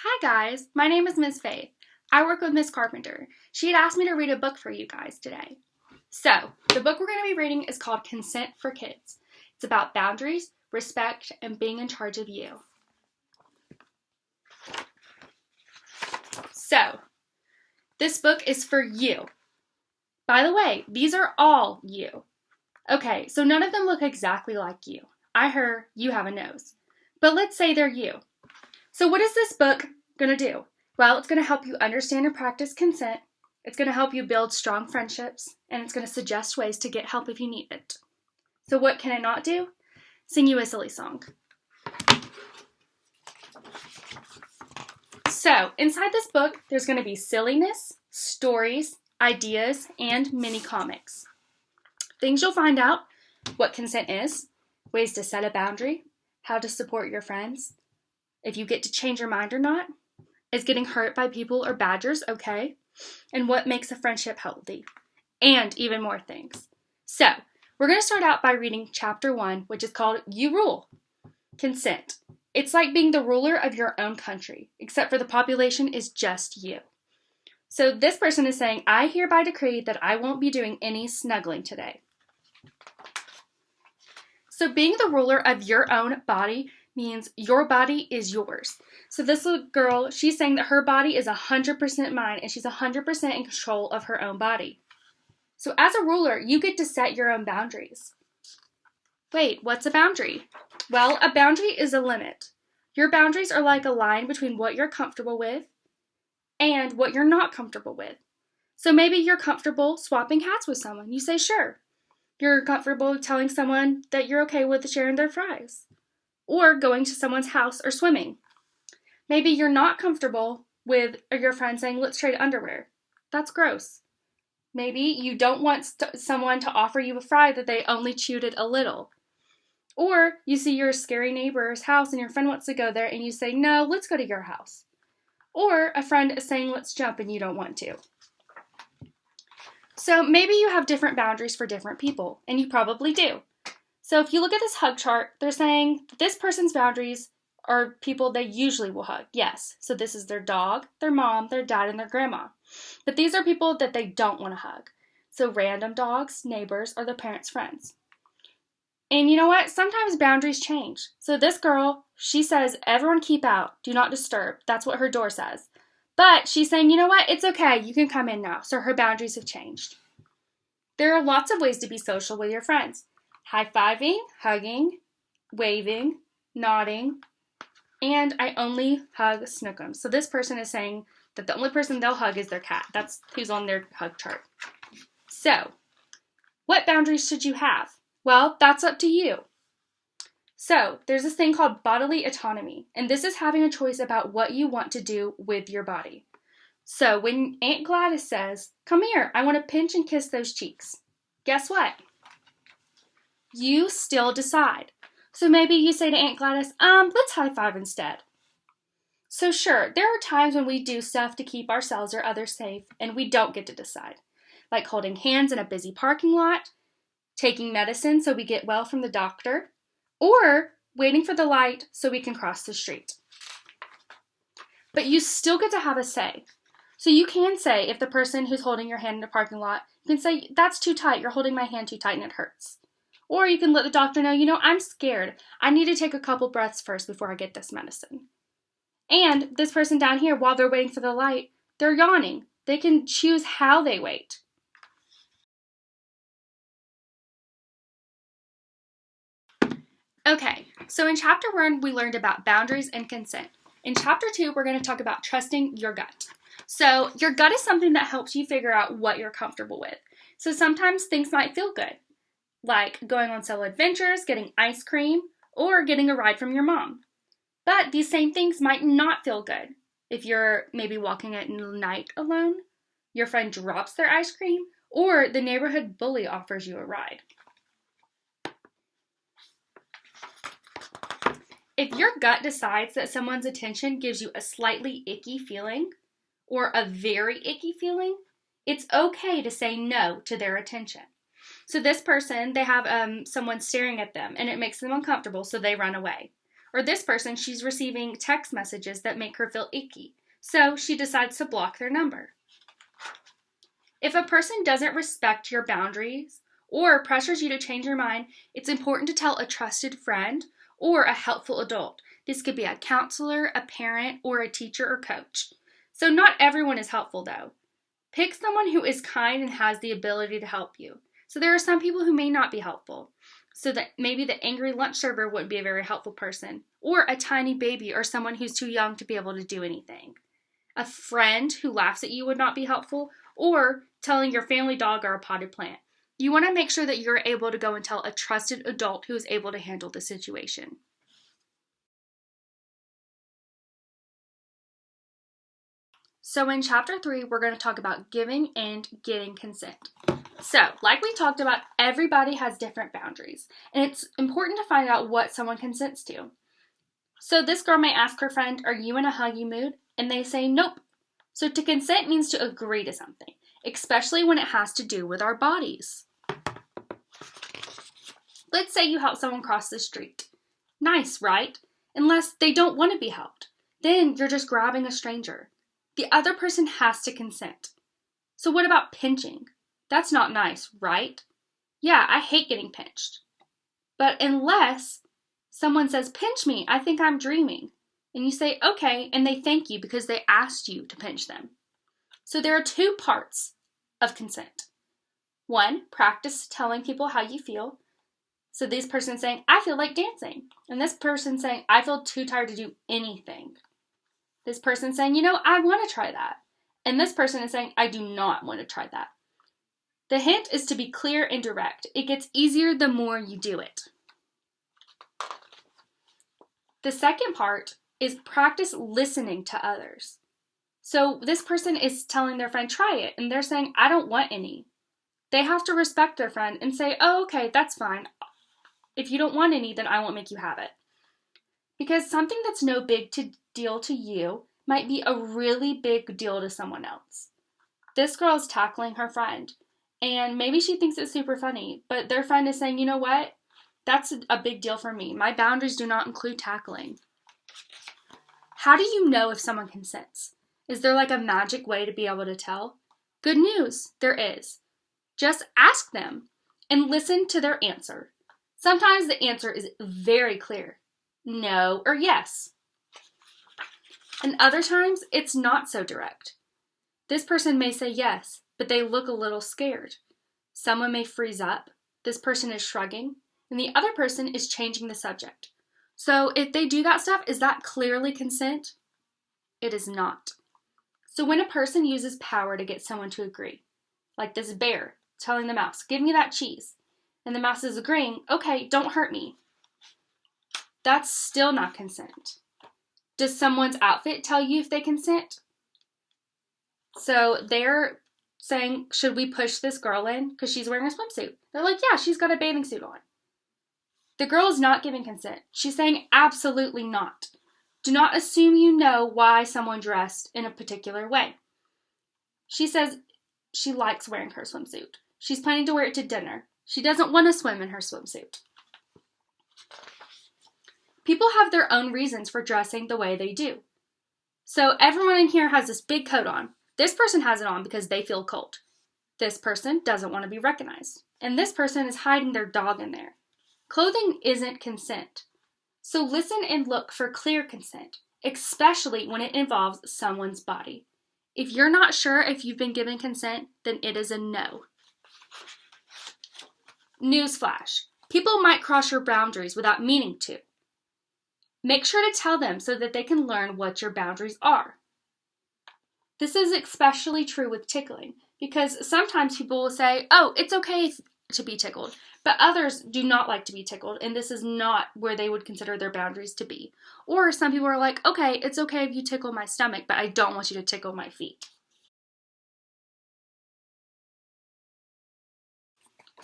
Hi guys, my name is Miss Faith. I work with Miss Carpenter. She had asked me to read a book for you guys today. So, the book we're going to be reading is called Consent for Kids. It's about boundaries, respect, and being in charge of you. So, this book is for you. By the way, these are all you. Okay, so none of them look exactly like you. I heard you have a nose. But let's say they're you. So what is this book going to do? Well, it's going to help you understand and practice consent. It's going to help you build strong friendships, and it's going to suggest ways to get help if you need it. So what can it not do? Sing you a silly song. So inside this book, there's going to be silliness, stories, ideas, and mini comics. Things you'll find out: what consent is, ways to set a boundary, how to support your friends, if you get to change your mind or not, is getting hurt by people or badgers okay, and what makes a friendship healthy, and even more things. So, we're going to start out by reading chapter 1, which is called You Rule. Consent. It's like being the ruler of your own country, except for the population is just you. So this person is saying, I hereby decree that I won't be doing any snuggling today. So being the ruler of your own body means your body is yours. So this little girl, she's saying that her body is 100% mine and she's 100% in control of her own body. So as a ruler, you get to set your own boundaries. Wait, what's a boundary? Well, a boundary is a limit. Your boundaries are like a line between what you're comfortable with and what you're not comfortable with. So maybe you're comfortable swapping hats with someone. You say, sure. You're comfortable telling someone that you're okay with sharing their fries, or going to someone's house or swimming. Maybe you're not comfortable with your friend saying, let's trade underwear. That's gross. Maybe you don't want someone to offer you a fry that they only chewed it a little. Or you see your scary neighbor's house and your friend wants to go there and you say, no, let's go to your house. Or a friend is saying, let's jump, and you don't want to. So maybe you have different boundaries for different people, and you probably do. So if you look at this hug chart, they're saying this person's boundaries are people they usually will hug. Yes, so this is their dog, their mom, their dad, and their grandma. But these are people that they don't want to hug. So random dogs, neighbors, or their parents' friends. And you know what? Sometimes boundaries change. So this girl, she says, everyone keep out, do not disturb. That's what her door says. But she's saying, you know what? It's okay. You can come in now. So her boundaries have changed. There are lots of ways to be social with your friends. High-fiving, hugging, waving, nodding, and I only hug Snookums. So this person is saying that the only person they'll hug is their cat. That's who's on their hug chart. So, what boundaries should you have? Well, that's up to you. So, there's this thing called bodily autonomy, and this is having a choice about what you want to do with your body. So, when Aunt Gladys says, come here, I want to pinch and kiss those cheeks, guess what? You still decide. So maybe you say to Aunt Gladys, let's high five instead. So sure, there are times when we do stuff to keep ourselves or others safe, and we don't get to decide. Like holding hands in a busy parking lot, taking medicine so we get well from the doctor, or waiting for the light so we can cross the street. But you still get to have a say. So you can say, if the person who's holding your hand in a parking lot, you can say, that's too tight, you're holding my hand too tight and it hurts. Or you can let the doctor know, I'm scared. I need to take a couple breaths first before I get this medicine. And this person down here, while they're waiting for the light, they're yawning. They can choose how they wait. Okay, so in chapter 1, we learned about boundaries and consent. In chapter 2, we're going to talk about trusting your gut. So your gut is something that helps you figure out what you're comfortable with. So sometimes things might feel good, like going on solo adventures, getting ice cream, or getting a ride from your mom. But these same things might not feel good. If you're maybe walking at night alone, your friend drops their ice cream, or the neighborhood bully offers you a ride. If your gut decides that someone's attention gives you a slightly icky feeling, or a very icky feeling, it's okay to say no to their attention. So this person, they have someone staring at them, and it makes them uncomfortable, so they run away. Or this person, she's receiving text messages that make her feel icky, so she decides to block their number. If a person doesn't respect your boundaries or pressures you to change your mind, it's important to tell a trusted friend or a helpful adult. This could be a counselor, a parent, or a teacher or coach. So not everyone is helpful though. Pick someone who is kind and has the ability to help you. So there are some people who may not be helpful. So that maybe the angry lunch server wouldn't be a very helpful person, or a tiny baby or someone who's too young to be able to do anything. A friend who laughs at you would not be helpful, or telling your family dog or a potted plant. You want to make sure that you're able to go and tell a trusted adult who is able to handle the situation. So in chapter 3, we're going to talk about giving and getting consent. So, like we talked about, everybody has different boundaries, and it's important to find out what someone consents to. So this girl may ask her friend, "Are you in a huggy mood?" And they say, "Nope." So to consent means to agree to something, especially when it has to do with our bodies. Let's say you help someone cross the street. Nice, right? Unless they don't want to be helped. Then you're just grabbing a stranger. The other person has to consent. So what about pinching? That's not nice, right? Yeah, I hate getting pinched. But unless someone says, "Pinch me, I think I'm dreaming," and you say, "Okay," and they thank you because they asked you to pinch them. So there are 2 parts of consent. 1, practice telling people how you feel. So this person saying, "I feel like dancing." And this person saying, "I feel too tired to do anything." This person saying, "I want to try that." And this person is saying, "I do not want to try that." The hint is to be clear and direct. It gets easier the more you do it. The second part is practice listening to others. So this person is telling their friend, "Try it," and they're saying, "I don't want any." They have to respect their friend and say, "Oh, okay, that's fine. If you don't want any, then I won't make you have it." Because something that's no big deal to you might be a really big deal to someone else. This girl is tackling her friend, and maybe she thinks it's super funny, but their friend is saying, "You know what? That's a big deal for me. My boundaries do not include tackling." How do you know if someone consents? Is there like a magic way to be able to tell? Good news, there is. Just ask them and listen to their answer. Sometimes the answer is very clear. No or yes. And other times it's not so direct. This person may say yes, but they look a little scared. Someone may freeze up. This person is shrugging, and the other person is changing the subject. So if they do that stuff, is that clearly consent? It is not. So when a person uses power to get someone to agree, like this bear telling the mouse, "Give me that cheese," and the mouse is agreeing, "Okay, don't hurt me," that's still not consent. Does someone's outfit tell you if they consent? So they're saying, "Should we push this girl in because she's wearing a swimsuit?" They're like, "Yeah, she's got a bathing suit on." The girl is not giving consent. She's saying, "Absolutely not." Do not assume you know why someone dressed in a particular way. She says she likes wearing her swimsuit. She's planning to wear it to dinner. She doesn't want to swim in her swimsuit. People have their own reasons for dressing the way they do. So everyone in here has this big coat on. This person has it on because they feel cold. This person doesn't want to be recognized. And this person is hiding their dog in there. Clothing isn't consent. So listen and look for clear consent, especially when it involves someone's body. If you're not sure if you've been given consent, then it is a no. Newsflash. People might cross your boundaries without meaning to. Make sure to tell them so that they can learn what your boundaries are. This is especially true with tickling, because sometimes people will say, "Oh, it's okay to be tickled," but others do not like to be tickled, and this is not where they would consider their boundaries to be. Or some people are like, "Okay, it's okay if you tickle my stomach, but I don't want you to tickle my feet."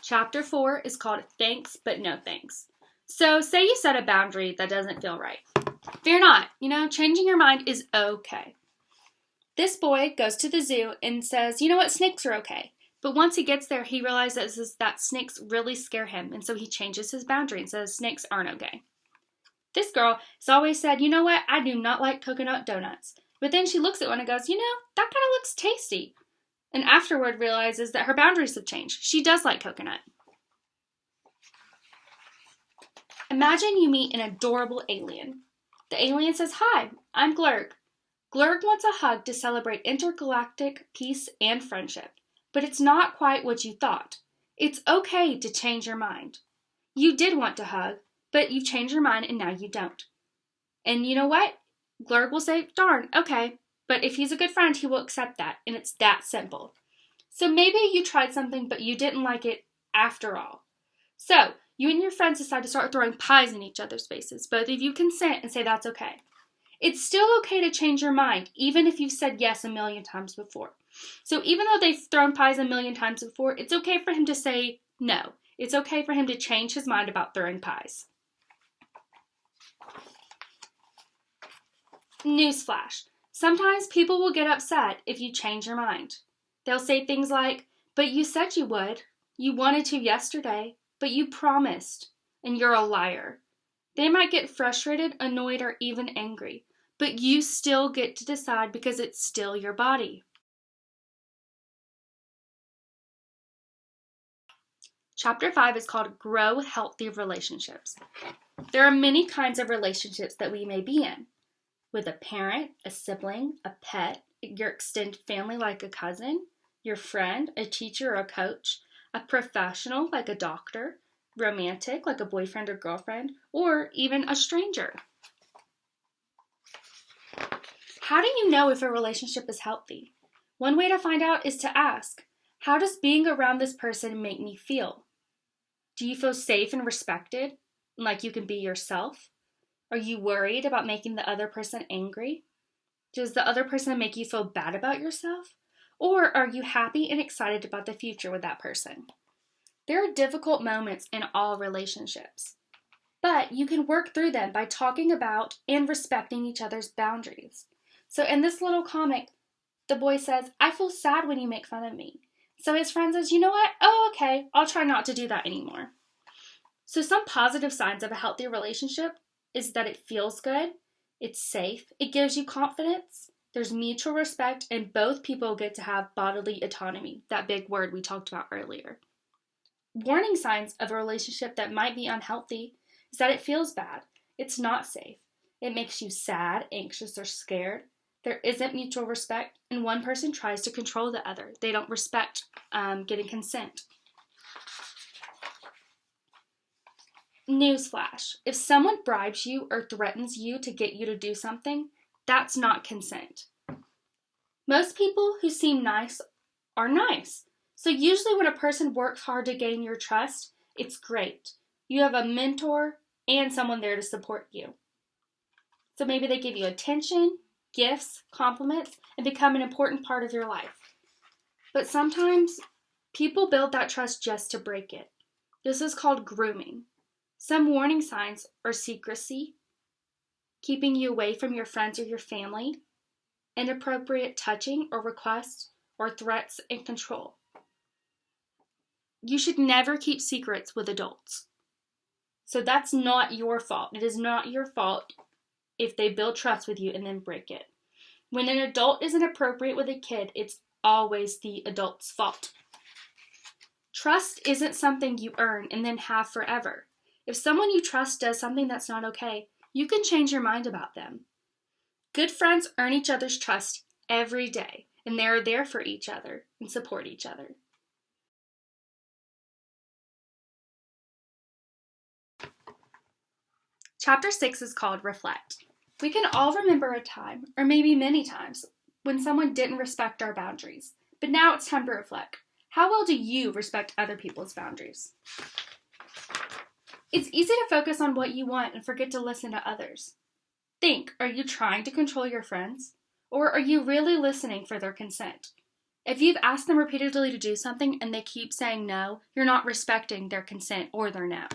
Chapter 4 is called Thanks But No Thanks. So say you set a boundary that doesn't feel right. Fear not, changing your mind is okay. This boy goes to the zoo and says, "You know what, snakes are okay." But once he gets there, he realizes that snakes really scare him, and so he changes his boundary and says snakes aren't okay. This girl has always said, you know what, I do not like coconut donuts. But then she looks at one and goes, you know, that kind of looks tasty. And afterward realizes that her boundaries have changed. She does like coconut. Imagine you meet an adorable alien. The alien says, hi, I'm Glurg. Glurg wants a hug to celebrate intergalactic peace and friendship. But it's not quite what you thought. It's okay to change your mind. You did want to hug, but you've changed your mind and now you don't. And you know what? Glurg will say, darn, okay. But if he's a good friend, he will accept that. And it's that simple. So maybe you tried something, but you didn't like it after all. So you and your friends decide to start throwing pies in each other's faces. Both of you consent and say that's okay. It's still okay to change your mind, even if you've said yes a million times before. So even though they've thrown pies a million times before, it's okay for him to say no. It's okay for him to change his mind about throwing pies. Newsflash. Sometimes people will get upset if you change your mind. They'll say things like, but you said you would. You wanted to yesterday, but you promised, and you're a liar. They might get frustrated, annoyed, or even angry, but you still get to decide because it's still your body. Chapter 5 is called Grow Healthy Relationships. There are many kinds of relationships that we may be in. With a parent, a sibling, a pet, your extended family like a cousin, your friend, a teacher or a coach, a professional like a doctor, romantic like a boyfriend or girlfriend, or even a stranger. How do you know if a relationship is healthy? One way to find out is to ask, how does being around this person make me feel? Do you feel safe and respected, and like you can be yourself? Are you worried about making the other person angry? Does the other person make you feel bad about yourself? Or are you happy and excited about the future with that person? There are difficult moments in all relationships, but you can work through them by talking about and respecting each other's boundaries. So in this little comic, the boy says, I feel sad when you make fun of me. So his friend says, you know what? Oh, okay, I'll try not to do that anymore. So some positive signs of a healthy relationship is that it feels good, it's safe, it gives you confidence, there's mutual respect, and both people get to have bodily autonomy, that big word we talked about earlier. Warning signs of a relationship that might be unhealthy is that it feels bad, it's not safe, it makes you sad, anxious, or scared, there isn't mutual respect, and one person tries to control the other. They don't respect getting consent. Newsflash, if someone bribes you or threatens you to get you to do something, that's not consent. Most people who seem nice are nice. So usually when a person works hard to gain your trust, it's great. You have a mentor and someone there to support you. So maybe they give you attention, gifts, compliments, and become an important part of your life. But sometimes people build that trust just to break it. This is called grooming. Some warning signs are secrecy, keeping you away from your friends or your family, inappropriate touching or requests, or threats and control. You should never keep secrets with adults. So that's not your fault. It is not your fault if they build trust with you and then break it. When an adult is inappropriate with a kid, it's always the adult's fault. Trust isn't something you earn and then have forever. If someone you trust does something that's not okay, you can change your mind about them. Good friends earn each other's trust every day, and they are there for each other and support each other. Chapter 6 is called Reflect. We can all remember a time, or maybe many times, when someone didn't respect our boundaries. But now it's time to reflect. How well do you respect other people's boundaries? It's easy to focus on what you want and forget to listen to others. Think, are you trying to control your friends? Or are you really listening for their consent? If you've asked them repeatedly to do something and they keep saying no, you're not respecting their consent or their no.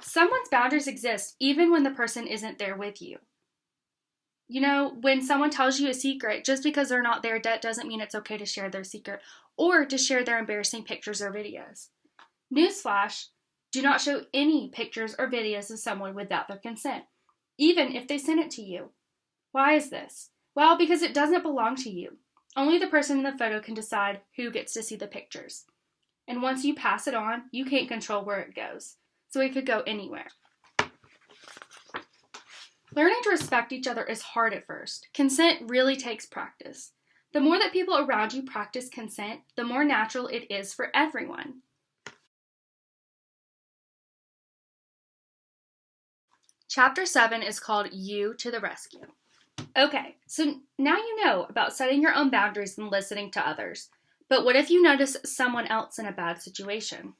Someone's boundaries exist even when the person isn't there with you. You know, when someone tells you a secret, just because they're not there, that doesn't mean it's okay to share their secret or to share their embarrassing pictures or videos. Newsflash, Do not show any pictures or videos of someone without their consent, even if they send it to you. Why is this? Well, because it doesn't belong to you. Only the person in the photo can decide who gets to see the pictures. And once you pass it on, you can't control where it goes. So it could go anywhere. Learning to respect each other is hard at first. Consent really takes practice. The more that people around you practice consent, the more natural it is for everyone. Chapter 7 is called You to the Rescue. Okay, so now you know about setting your own boundaries and listening to others. But what if you notice someone else in a bad situation?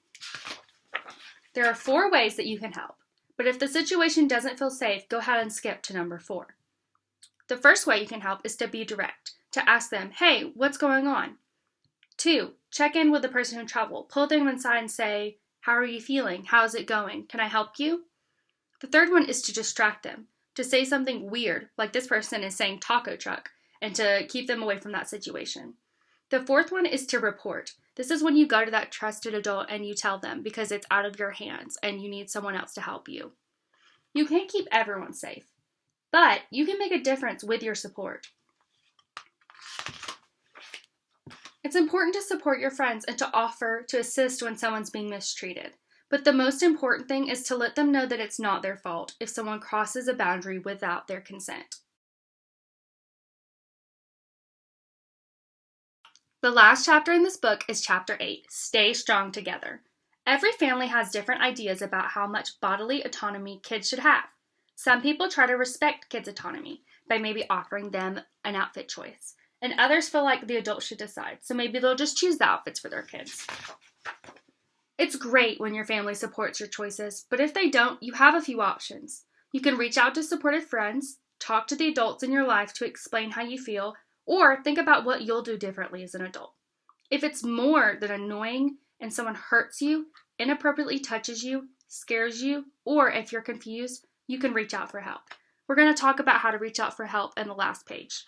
There are 4 ways that you can help. But if the situation doesn't feel safe, go ahead and skip to number 4. The first way you can help is to be direct, to ask them, hey, what's going on? 2, check in with the person in trouble. Pull them inside and say, how are you feeling? How's it going? Can I help you? The third one is to distract them, to say something weird, like this person is saying taco truck, and to keep them away from that situation. The fourth one is to report. This is when you go to that trusted adult and you tell them because it's out of your hands and you need someone else to help you. You can't keep everyone safe, but you can make a difference with your support. It's important to support your friends and to offer to assist when someone's being mistreated. But the most important thing is to let them know that it's not their fault if someone crosses a boundary without their consent. The last chapter in this book is chapter 8, Stay Strong Together. Every family has different ideas about how much bodily autonomy kids should have. Some people try to respect kids' autonomy by maybe offering them an outfit choice, and others feel like the adult should decide, so maybe they'll just choose the outfits for their kids. It's great when your family supports your choices, but if they don't, you have a few options. You can reach out to supportive friends, talk to the adults in your life to explain how you feel, or think about what you'll do differently as an adult. If it's more than annoying and someone hurts you, inappropriately touches you, scares you, or if you're confused, you can reach out for help. We're going to talk about how to reach out for help in the last page.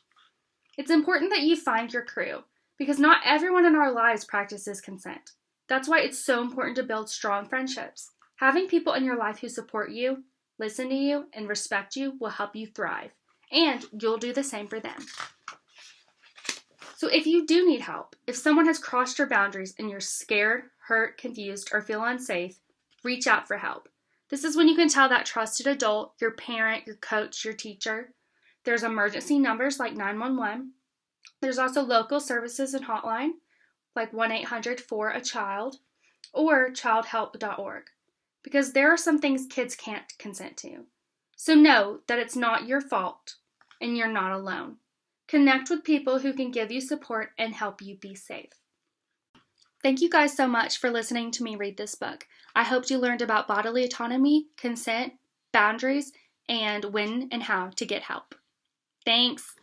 It's important that you find your crew, because not everyone in our lives practices consent. That's why it's so important to build strong friendships. Having people in your life who support you, listen to you, and respect you will help you thrive, and you'll do the same for them. So if you do need help, if someone has crossed your boundaries and you're scared, hurt, confused, or feel unsafe, reach out for help. This is when you can tell that trusted adult, your parent, your coach, your teacher. There's emergency numbers like 911. There's also local services and hotline like 1-800-4-A-CHILD or childhelp.org, because there are some things kids can't consent to. So know that it's not your fault and you're not alone. Connect with people who can give you support and help you be safe. Thank you guys so much for listening to me read this book. I hope you learned about bodily autonomy, consent, boundaries, and when and how to get help. Thanks.